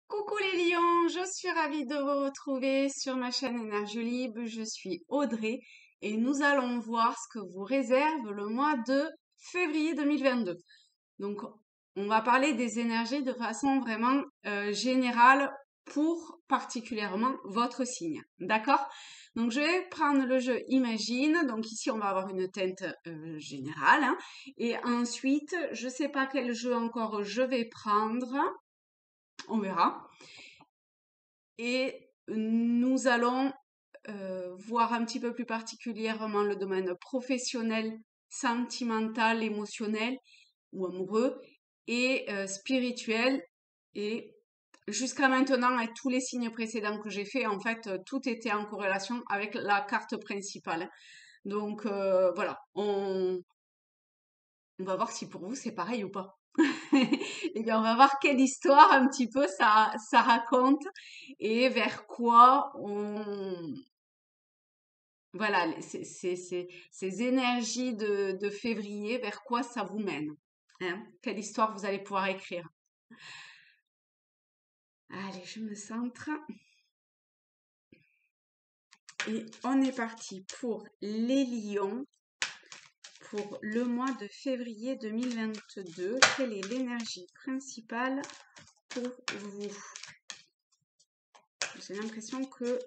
Coucou les lions, je suis ravie de vous retrouver sur ma chaîne Énergie Libre. Je suis Audrey et nous allons voir ce que vous réserve le mois de février 2022. Donc, on va parler des énergies de façon vraiment générale pour particulièrement votre signe. D'accord? Donc, je vais prendre le jeu Imagine. Donc, ici, on va avoir une teinte générale, hein. Et ensuite, je ne sais pas quel jeu encore je vais prendre. On verra. Et nous allons voir un petit peu plus particulièrement le domaine professionnel, sentimental, émotionnel ou amoureux et spirituel. Et jusqu'à maintenant, avec tous les signes précédents que j'ai fait, en fait, tout était en corrélation avec la carte principale. Donc voilà, on va voir si pour vous c'est pareil ou pas. Et bien, on va voir quelle histoire un petit peu ça raconte et vers quoi voilà, ces énergies de février, vers quoi ça vous mène, hein? Quelle histoire vous allez pouvoir écrire. Allez, je me centre. Et on est parti pour les lions pour le mois de février 2022. Quelle est l'énergie principale pour vous? J'ai l'impression que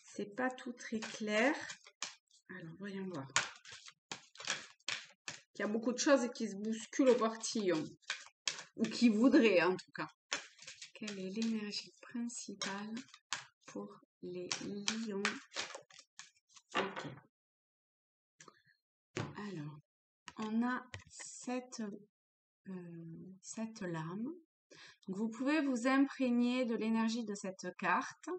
c'est pas tout très clair. Alors, voyons voir. Il y a beaucoup de choses qui se bousculent au portillon. Ou qui voudraient, en tout cas. Quelle est l'énergie principale pour les lions? Ok. Alors, on a cette lame. Donc, vous pouvez vous imprégner de l'énergie de cette carte.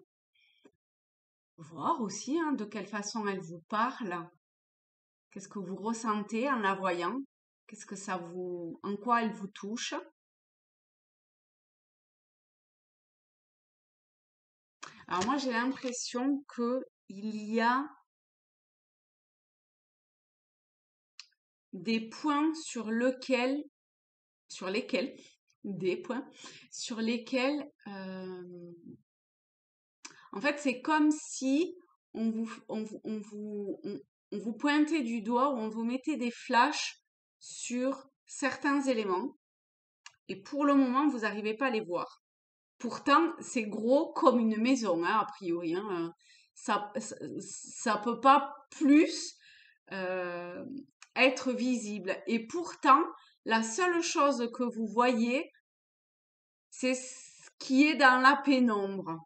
Voir aussi hein, de quelle façon elle vous parle. Qu'est-ce que vous ressentez en la voyant? Qu'est-ce que ça vous, en quoi elle vous touche? Alors moi j'ai l'impression que il y a des points sur lesquels, des points sur lesquels, en fait c'est comme si on vous pointait du doigt ou on vous mettait des flashs sur certains éléments et pour le moment vous n'arrivez pas à les voir. Pourtant, c'est gros comme une maison, hein, a priori, hein. Ça peut pas plus euh, être visible. Et pourtant, la seule chose que vous voyez, c'est ce qui est dans la pénombre.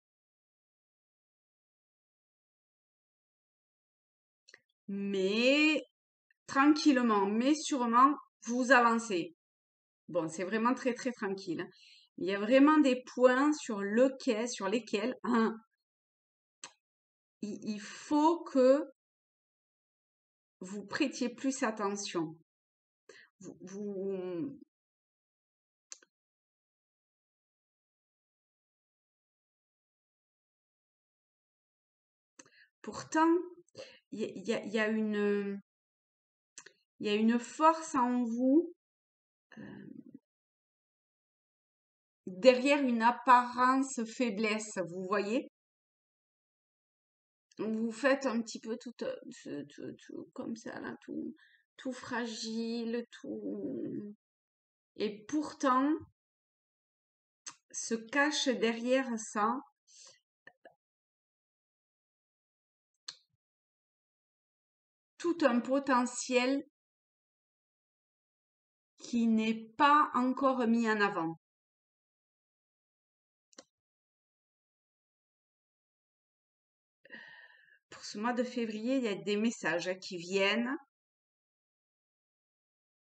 Mais tranquillement, mais sûrement, vous avancez. Bon, c'est vraiment très très tranquille, hein. Il y a vraiment des points sur lesquels hein, il faut que vous prêtiez plus attention. Vous, pourtant, il y a il y a une force en vous derrière une apparence faiblesse, vous voyez? Vous faites un petit peu tout comme ça, là, tout fragile, tout. Et pourtant, se cache derrière ça tout un potentiel qui n'est pas encore mis en avant. Pour ce mois de février, il y a des messages qui viennent,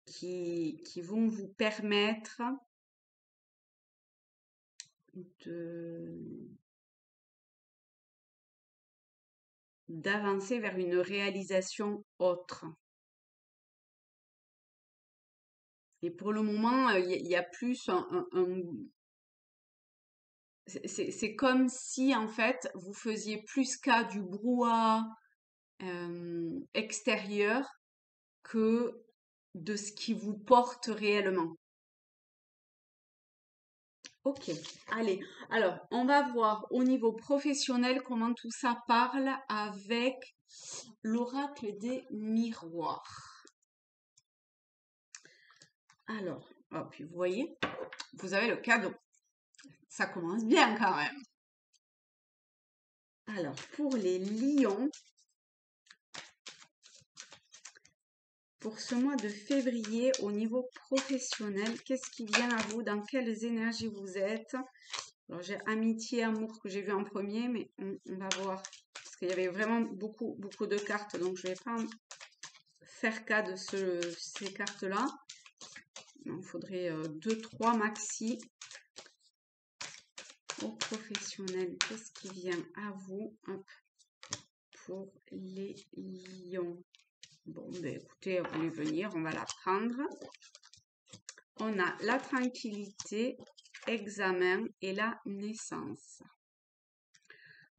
qui vont vous permettre de d'avancer vers une réalisation autre. Et pour le moment, il y a plus c'est comme si en fait vous faisiez plus cas du brouhaha extérieur que de ce qui vous porte réellement. Ok, allez. Alors, on va voir au niveau professionnel comment tout ça parle avec l'oracle des miroirs. Alors, oh, puis vous voyez, vous avez le cadeau. Ça commence bien quand même. Alors, pour les lions, pour ce mois de février, au niveau professionnel, qu'est-ce qui vient à vous? Dans quelles énergies vous êtes? Alors, j'ai amitié, amour que j'ai vu en premier, mais on va voir. Parce qu'il y avait vraiment beaucoup de cartes, donc je ne vais pas faire cas de ces cartes-là. Il faudrait 2-3 maxi. Au professionnel, qu'est-ce qui vient à vous? Hop, pour les lions. Bon, ben écoutez, vous voulez venir, on va la prendre. On a la tranquillité, examen et la naissance.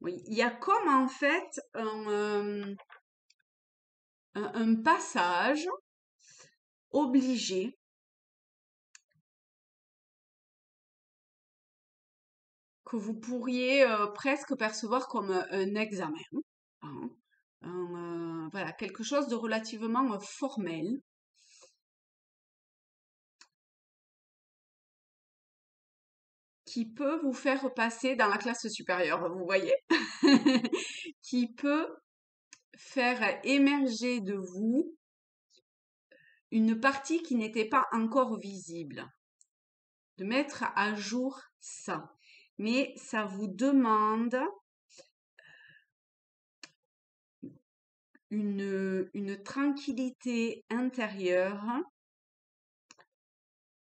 Oui, il y a comme en fait un passage obligé que vous pourriez presque percevoir comme un examen. Hein. Voilà, quelque chose de relativement formel. Qui peut vous faire passer dans la classe supérieure, vous voyez, qui peut faire émerger de vous une partie qui n'était pas encore visible, de mettre à jour ça. Mais ça vous demande une tranquillité intérieure,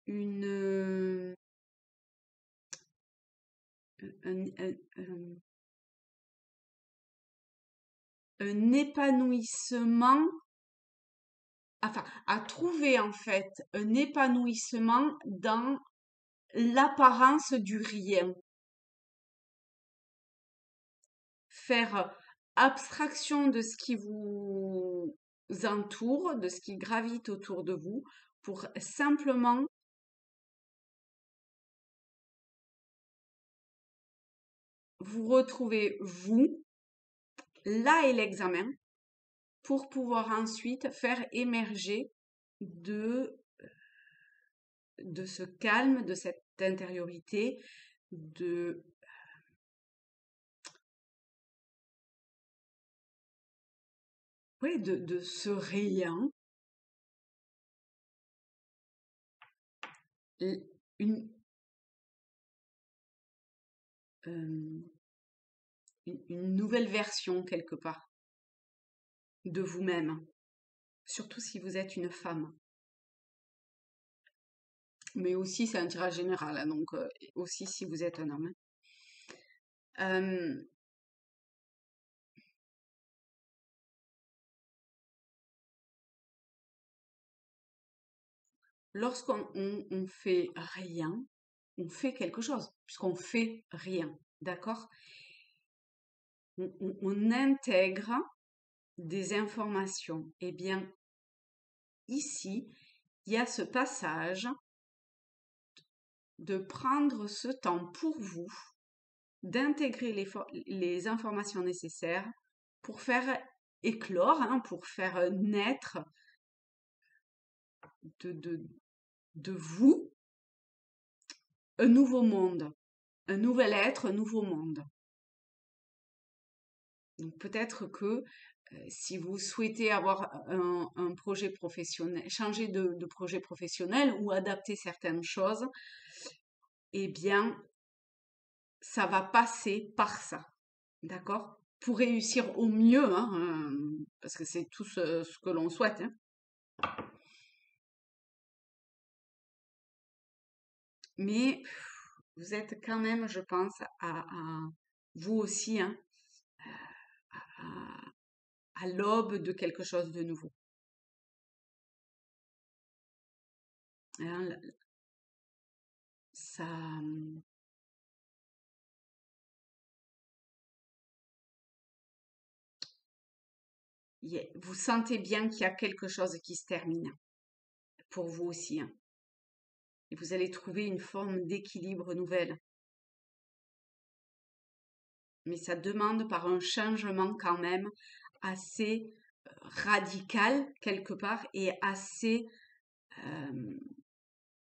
une, un épanouissement, enfin, à trouver en fait un épanouissement dans l'apparence du rien. Faire abstraction de ce qui vous entoure, de ce qui gravite autour de vous, pour simplement vous retrouver vous, là est l'examen, pour pouvoir ensuite faire émerger de ce calme, de cette intériorité, de ce rien, une, euh, une nouvelle version quelque part de vous-même, surtout si vous êtes une femme. Mais aussi, c'est un tirage général, hein, donc aussi si vous êtes un homme. Euh, Lorsqu'on on fait rien, on fait quelque chose, puisqu'on fait rien, d'accord? On intègre des informations. Eh bien, ici, il y a ce passage de prendre ce temps pour vous, d'intégrer les informations nécessaires pour faire éclore, hein, pour faire naître de vous un nouveau monde, un nouvel être, un nouveau monde. Donc peut-être que si vous souhaitez avoir un projet professionnel, changer de projet professionnel ou adapter certaines choses, eh bien, ça va passer par ça, d'accord? Pour réussir au mieux, hein, parce que c'est tout ce que l'on souhaite, hein. Mais vous êtes quand même, je pense, vous aussi, hein, à l'aube de quelque chose de nouveau. Hein, ça, vous sentez bien qu'il y a quelque chose qui se termine pour vous aussi, hein. et vous allez trouver une forme d'équilibre nouvelle. Mais ça demande par un changement quand même assez radical quelque part et assez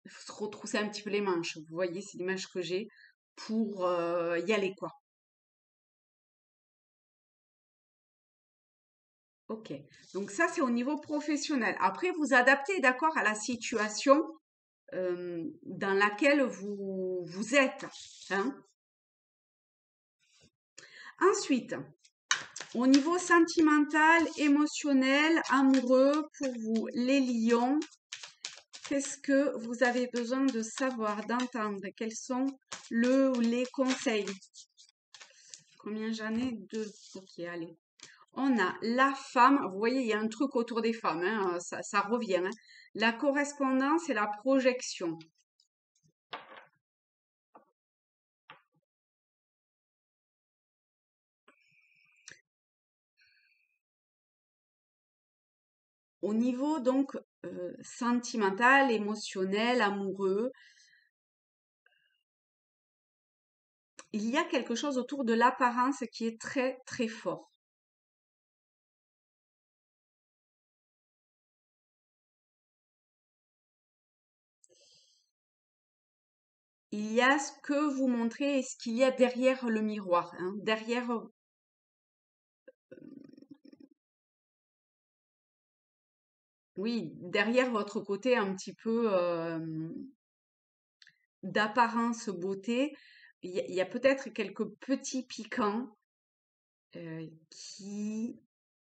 il faut se retrousser un petit peu les manches. Vous voyez, c'est l'image que j'ai pour y aller, quoi. Ok. Donc ça, c'est au niveau professionnel. Après, vous adaptez, d'accord, à la situation dans laquelle vous êtes. Hein. Ensuite, au niveau sentimental, émotionnel, amoureux, pour vous, les lions, qu'est-ce que vous avez besoin de savoir, d'entendre? Quels sont le ou les conseils? Combien j'en ai? 2. Ok, allez. On a la femme. Vous voyez, il y a un truc autour des femmes. Hein, ça revient. Hein. La correspondance et la projection. Au niveau donc sentimental, émotionnel, amoureux, il y a quelque chose autour de l'apparence qui est très très fort. Il y a ce que vous montrez et ce qu'il y a derrière le miroir, hein, derrière, oui, derrière votre côté un petit peu d'apparence beauté, il y a peut-être quelques petits piquants qui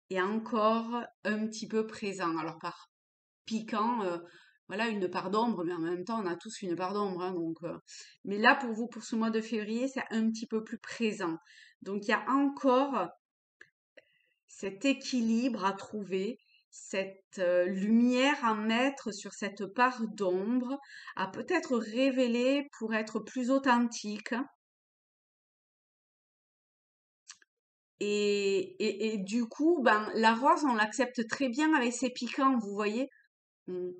est encore un petit peu présent. Alors par piquant, voilà, une part d'ombre, mais en même temps, on a tous une part d'ombre, hein, donc, mais là, pour vous, pour ce mois de février, c'est un petit peu plus présent. Donc, il y a encore cet équilibre à trouver, cette lumière à mettre sur cette part d'ombre, à peut-être révéler pour être plus authentique. Et du coup, ben, la rose, on l'accepte très bien avec ses piquants, vous voyez. On-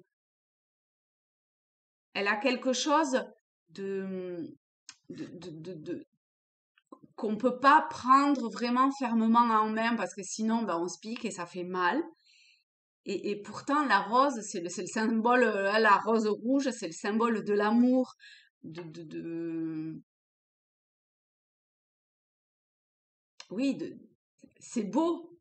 Elle a quelque chose de, qu'on peut pas prendre vraiment fermement en main parce que sinon, ben, on se pique et ça fait mal. Et pourtant, la rose, c'est le symbole, la rose rouge, c'est le symbole de l'amour, oui, c'est beau.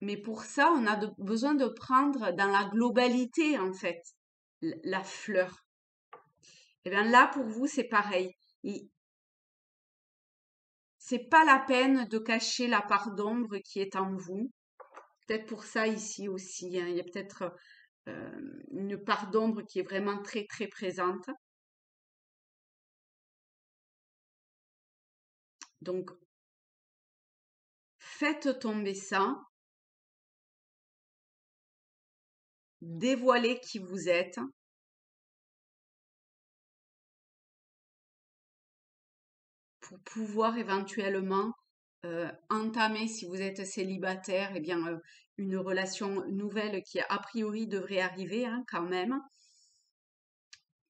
Mais pour ça, on a besoin de prendre dans la globalité, en fait, la fleur. Et bien là, pour vous, c'est pareil. C'est pas la peine de cacher la part d'ombre qui est en vous. Peut-être pour ça ici aussi, hein, il y a peut-être une part d'ombre qui est vraiment très très présente. Donc, faites tomber ça, dévoilez qui vous êtes pour pouvoir éventuellement entamer, si vous êtes célibataire, eh bien, une relation nouvelle qui a priori devrait arriver hein, quand même. En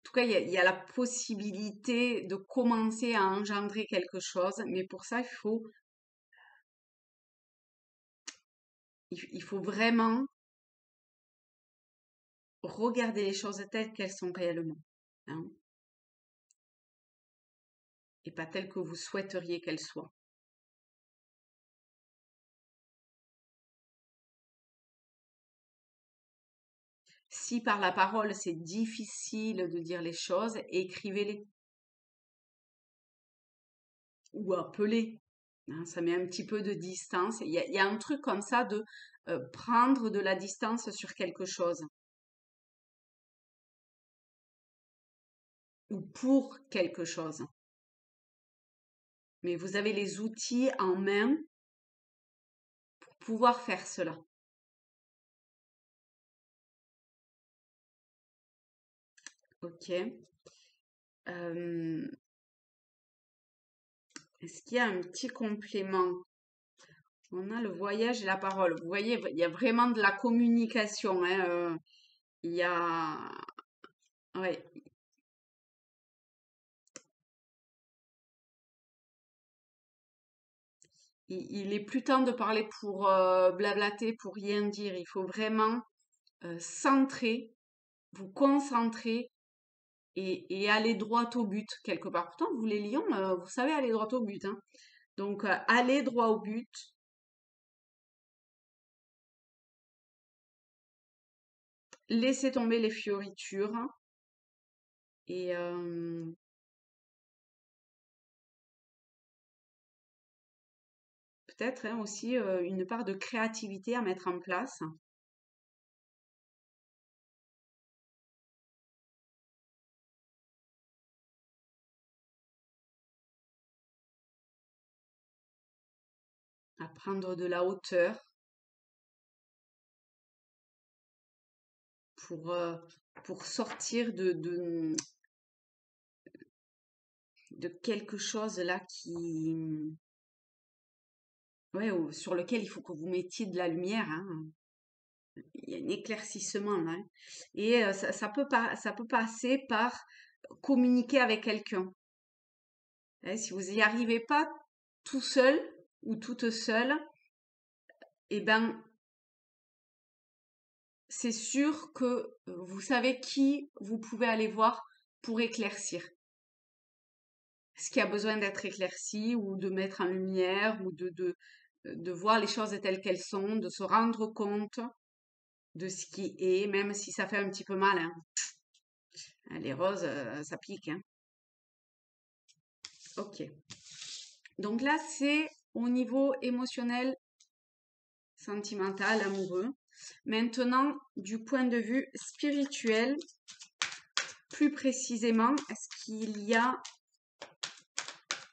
tout cas, il y a la possibilité de commencer à engendrer quelque chose, mais pour ça, il faut vraiment regarder les choses telles qu'elles sont réellement, hein, et pas telles que vous souhaiteriez qu'elles soient. Si par la parole c'est difficile de dire les choses, écrivez-les ou appelez. Hein, ça met un petit peu de distance. Il y a un truc comme ça de prendre de la distance sur quelque chose ou pour quelque chose. Mais vous avez les outils en main pour pouvoir faire cela. Ok. Euh, Est-ce qu'il y a un petit complément? On a le voyage et la parole. Vous voyez, il y a vraiment de la communication, hein, il y a... Ouais, il est plus temps de parler pour blablater, pour rien dire. Il faut vraiment centrer, vous concentrer et aller droit au but quelque part. Pourtant, vous les lions, vous savez aller droit au but, hein. Donc, allez droit au but, laissez tomber les fioritures et peut-être hein, aussi une part de créativité à mettre en place. À prendre de la hauteur pour, euh, pour sortir de quelque chose là ouais, sur lequel il faut que vous mettiez de la lumière, hein. Il y a un éclaircissement là, hein. Et ça peut passer par communiquer avec quelqu'un. Hein, si vous n'y arrivez pas tout seul ou toute seule, eh ben, c'est sûr que vous savez qui vous pouvez aller voir pour éclaircir ce qui a besoin d'être éclairci ou de mettre en lumière ou de voir les choses telles qu'elles sont, de se rendre compte de ce qui est, même si ça fait un petit peu mal, hein. Les roses, ça pique, hein. Ok. Donc là, c'est au niveau émotionnel, sentimental, amoureux. Maintenant, du point de vue spirituel, plus précisément, est-ce qu'il y a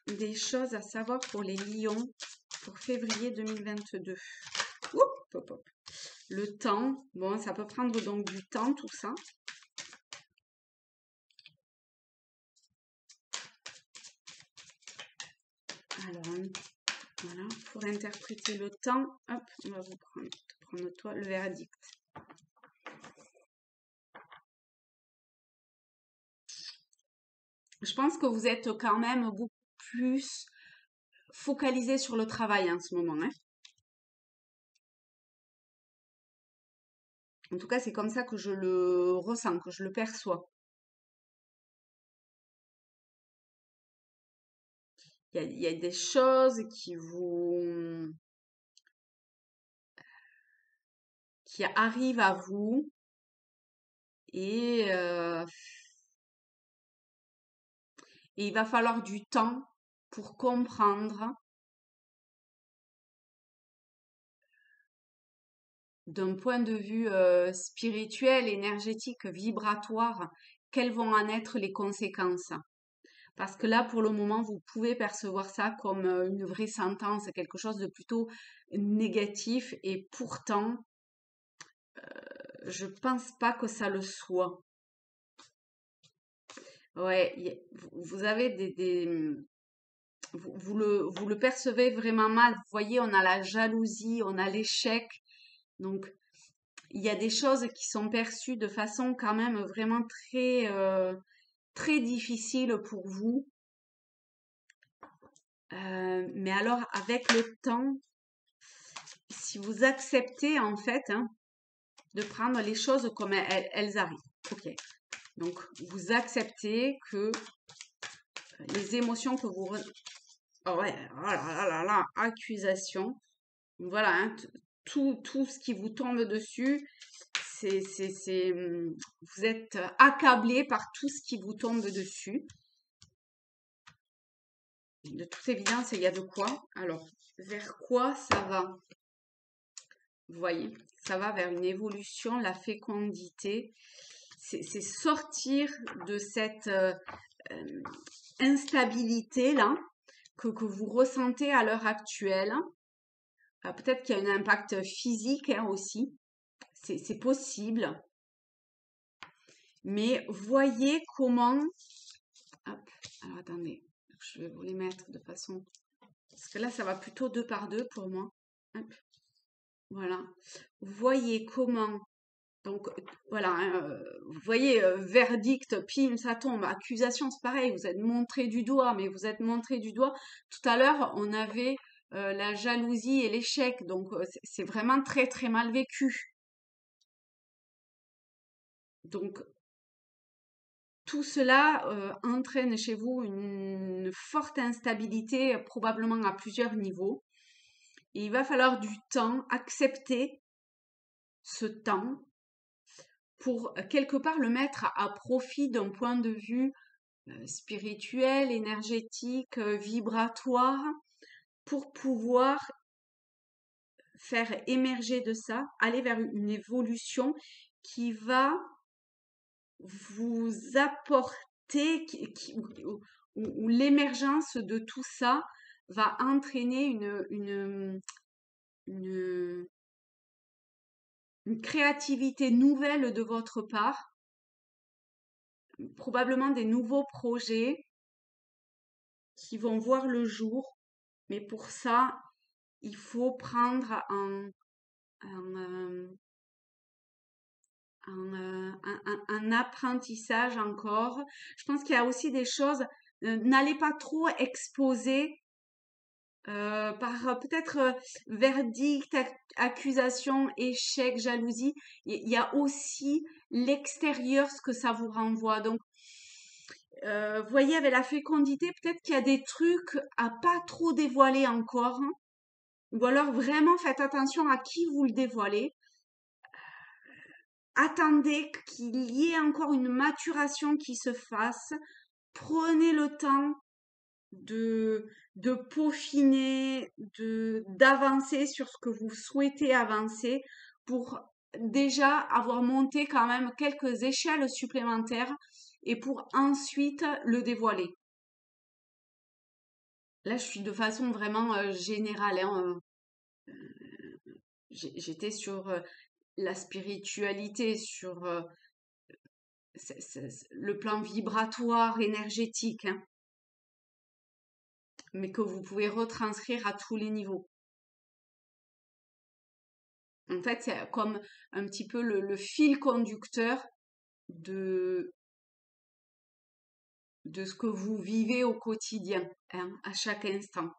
des choses à savoir pour les lions pour février 2022? Oup, hop, hop. Le temps, bon, ça peut prendre donc du temps tout ça. Alors, voilà, pour interpréter le temps, hop, on va vous prendre toi le verdict. Je pense que vous êtes quand même beaucoup plus focalisé sur le travail en ce moment, hein. En tout cas, c'est comme ça que je le ressens, que je le perçois. Il y a des choses qui arrivent à vous et, et il va falloir du temps pour comprendre d'un point de vue spirituel, énergétique, vibratoire, quelles vont en être les conséquences. Parce que là, pour le moment, vous pouvez percevoir ça comme une vraie sentence, quelque chose de plutôt négatif, et pourtant, je pense pas que ça le soit. Ouais, vous avez vous le percevez vraiment mal. Vous voyez, on a la jalousie, on a l'échec. Donc, il y a des choses qui sont perçues de façon quand même vraiment très difficile pour vous. Mais alors, avec le temps, si vous acceptez en fait hein, de prendre les choses comme elles arrivent. Ok. Donc, vous acceptez que les émotions que vous... Oh ouais, oh là là là, accusation. Voilà, hein, tout ce qui vous tombe dessus, vous êtes accablé par tout ce qui vous tombe dessus. De toute évidence, il y a de quoi. Alors, vers quoi ça va? Vous voyez, ça va vers une évolution, la fécondité. C'est sortir de cette instabilité là que vous ressentez à l'heure actuelle. Peut-être qu'il y a un impact physique hein, aussi. C'est possible. Mais voyez comment... Hop, alors attendez, je vais vous les mettre de façon... Parce que là, ça va plutôt deux par deux pour moi. Hop, voilà. Voyez comment. Donc voilà, hein, vous voyez, verdict, pim, ça tombe. Accusation, c'est pareil, vous êtes montré du doigt, mais vous êtes montré du doigt. Tout à l'heure, on avait la jalousie et l'échec, donc c'est vraiment très très mal vécu. Donc tout cela entraîne chez vous une forte instabilité, probablement à plusieurs niveaux. Et il va falloir du temps, accepter ce temps pour quelque part le mettre à profit d'un point de vue spirituel, énergétique, vibratoire, pour pouvoir faire émerger de ça, aller vers une évolution qui va vous apporter, où l'émergence de tout ça va entraîner une, une créativité nouvelle de votre part, probablement des nouveaux projets qui vont voir le jour. Mais pour ça, il faut prendre un, un apprentissage encore. Je pense qu'il y a aussi des choses, n'allez pas trop exposer par peut-être verdict, accusation, échec, jalousie. Il y a aussi l'extérieur, ce que ça vous renvoie. Donc, voyez, avec la fécondité, peut-être qu'il y a des trucs à pas trop dévoiler encore, hein. Ou alors vraiment faites attention à qui vous le dévoilez. Attendez qu'il y ait encore une maturation qui se fasse. Prenez le temps de peaufiner, d'avancer sur ce que vous souhaitez avancer pour déjà avoir monté quand même quelques échelles supplémentaires et pour ensuite le dévoiler. Là, je suis de façon vraiment générale, hein, j'étais sur la spiritualité, sur le plan vibratoire, énergétique, hein, mais que vous pouvez retranscrire à tous les niveaux. En fait, c'est comme un petit peu le fil conducteur de, de ce que vous vivez au quotidien, hein, à chaque instant.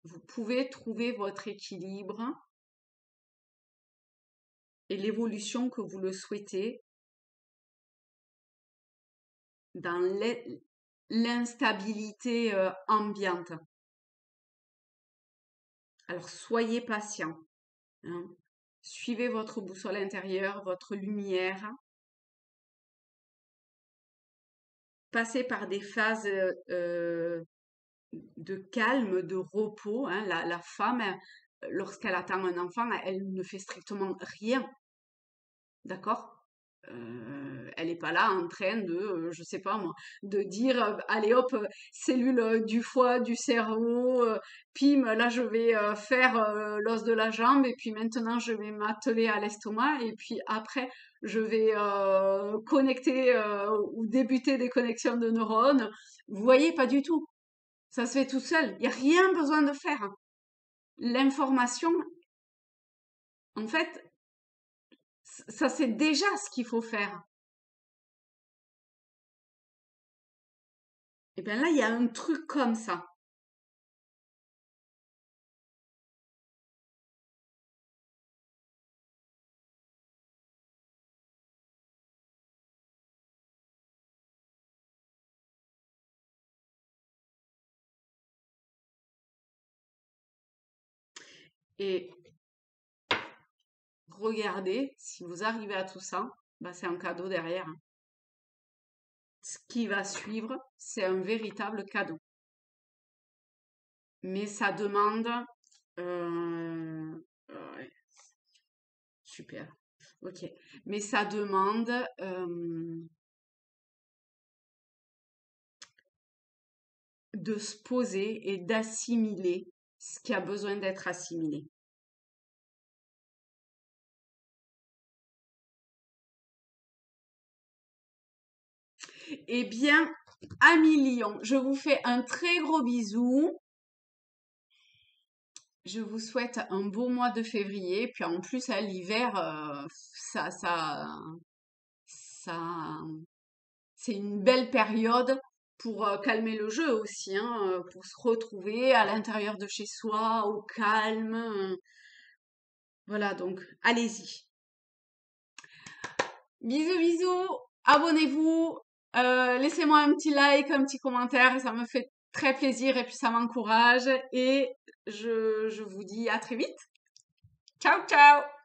Vous pouvez trouver votre équilibre et l'évolution que vous le souhaitez dans l'instabilité ambiante. Alors soyez patient, hein. Suivez votre boussole intérieure, votre lumière. Passez par des phases de calme, de repos, hein. La femme, lorsqu'elle attend un enfant, elle ne fait strictement rien. D'accord? Elle n'est pas là en train de, je sais pas moi, de dire, allez hop, cellule du foie, du cerveau, pim, là je vais faire l'os de la jambe, et puis maintenant je vais m'atteler à l'estomac, et puis après je vais connecter ou débuter des connexions de neurones. Vous voyez, pas du tout. Ça se fait tout seul. Il n'y a rien besoin de faire, hein. L'information, en fait, ça c'est déjà ce qu'il faut faire. Et bien là, il y a un truc comme ça. Et regardez, si vous arrivez à tout ça, bah c'est un cadeau derrière, hein. Ce qui va suivre, c'est un véritable cadeau. Mais ça demande... ouais, super. Ok. Mais ça demande de se poser et d'assimiler ce qui a besoin d'être assimilé. Eh bien, amis lions, je vous fais un très gros bisou. je vous souhaite un beau mois de février. Puis en plus, hein, l'hiver, ça, c'est une belle période pour calmer le jeu aussi, hein, pour se retrouver à l'intérieur de chez soi, au calme. Voilà, donc allez-y. Bisous, bisous. Abonnez-vous. Laissez-moi un petit like, un petit commentaire. Ça me fait très plaisir et puis ça m'encourage. Et je vous dis à très vite. Ciao, ciao!